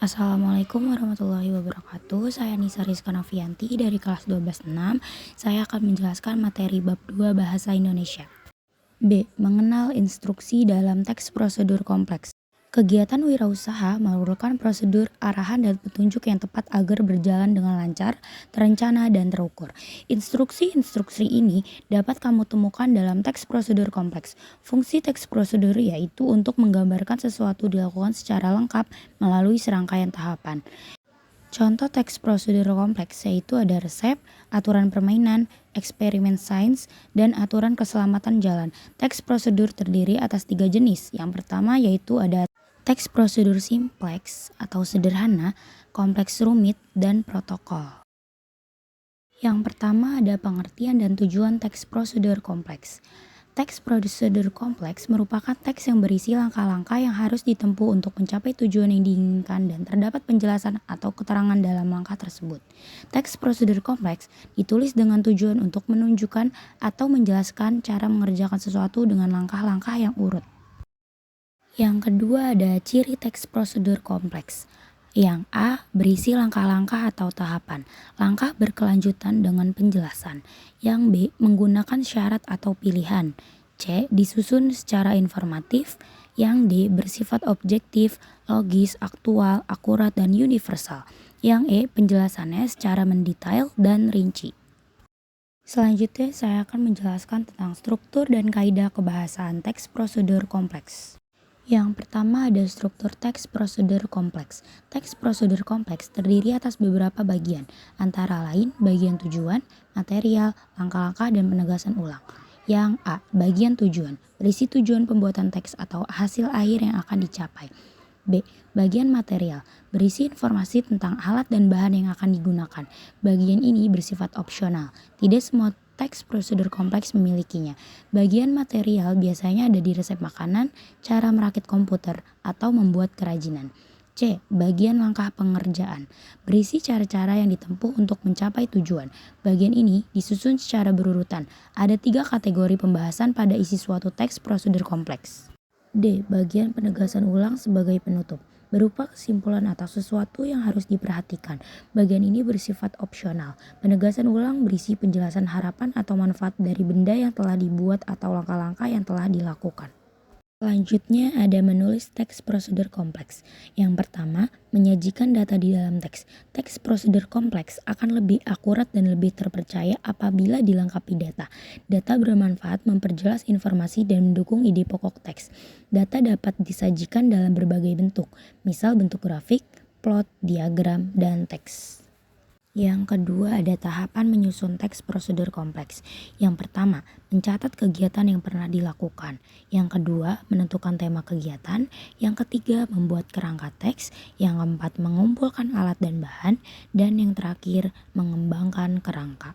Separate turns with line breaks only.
Assalamualaikum warahmatullahi wabarakatuh. Saya Nisa Rizka Novianti dari kelas 12-6. Saya akan menjelaskan materi bab 2 Bahasa Indonesia. B. Mengenal instruksi dalam teks prosedur kompleks. Kegiatan wirausaha memerlukan prosedur, arahan, dan petunjuk yang tepat agar berjalan dengan lancar, terencana, dan terukur. Instruksi-instruksi ini dapat kamu temukan dalam teks prosedur kompleks. Fungsi teks prosedur yaitu untuk menggambarkan sesuatu dilakukan secara lengkap melalui serangkaian tahapan. Contoh teks prosedur kompleks yaitu ada resep, aturan permainan, eksperimen sains, dan aturan keselamatan jalan. Teks prosedur terdiri atas 3 jenis. Yang pertama yaitu ada teks prosedur simpleks atau sederhana, kompleks rumit, dan protokol. Yang pertama ada pengertian dan tujuan teks prosedur kompleks. Teks prosedur kompleks merupakan teks yang berisi langkah-langkah yang harus ditempuh untuk mencapai tujuan yang diinginkan dan terdapat penjelasan atau keterangan dalam langkah tersebut. Teks prosedur kompleks ditulis dengan tujuan untuk menunjukkan atau menjelaskan cara mengerjakan sesuatu dengan langkah-langkah yang urut. Yang kedua ada ciri teks prosedur kompleks. Yang A, berisi langkah-langkah atau tahapan. Langkah berkelanjutan dengan penjelasan. Yang B, menggunakan syarat atau pilihan. C, disusun secara informatif. Yang D, bersifat objektif, logis, aktual, akurat, dan universal. Yang E, penjelasannya secara mendetail dan rinci. Selanjutnya saya akan menjelaskan tentang struktur dan kaidah kebahasaan teks prosedur kompleks. Yang pertama ada struktur teks prosedur kompleks. Teks prosedur kompleks terdiri atas beberapa bagian, antara lain bagian tujuan, material, langkah-langkah, dan penegasan ulang. Yang A, bagian tujuan, berisi tujuan pembuatan teks atau hasil akhir yang akan dicapai. B, bagian material, berisi informasi tentang alat dan bahan yang akan digunakan. Bagian ini bersifat opsional, tidak semua teks prosedur kompleks memilikinya. Bagian material biasanya ada di resep makanan, cara merakit komputer, atau membuat kerajinan. C, bagian langkah pengerjaan, berisi cara-cara yang ditempuh untuk mencapai tujuan. Bagian ini disusun secara berurutan. Ada 3 kategori pembahasan pada isi suatu teks prosedur kompleks. D, bagian penegasan ulang sebagai penutup, berupa kesimpulan atau sesuatu yang harus diperhatikan. Bagian ini bersifat opsional. Penegasan ulang berisi penjelasan harapan atau manfaat dari benda yang telah dibuat atau langkah-langkah yang telah dilakukan. Selanjutnya ada menulis teks prosedur kompleks. Yang pertama, menyajikan data di dalam teks. Teks prosedur kompleks akan lebih akurat dan lebih terpercaya apabila dilengkapi data. Data bermanfaat memperjelas informasi dan mendukung ide pokok teks. Data dapat disajikan dalam berbagai bentuk, misal bentuk grafik, plot, diagram, dan teks. Yang kedua ada tahapan menyusun teks prosedur kompleks. Yang pertama, mencatat kegiatan yang pernah dilakukan. Yang kedua, menentukan tema kegiatan. Yang ketiga, membuat kerangka teks. Yang keempat, mengumpulkan alat dan bahan. Dan yang terakhir, mengembangkan kerangka.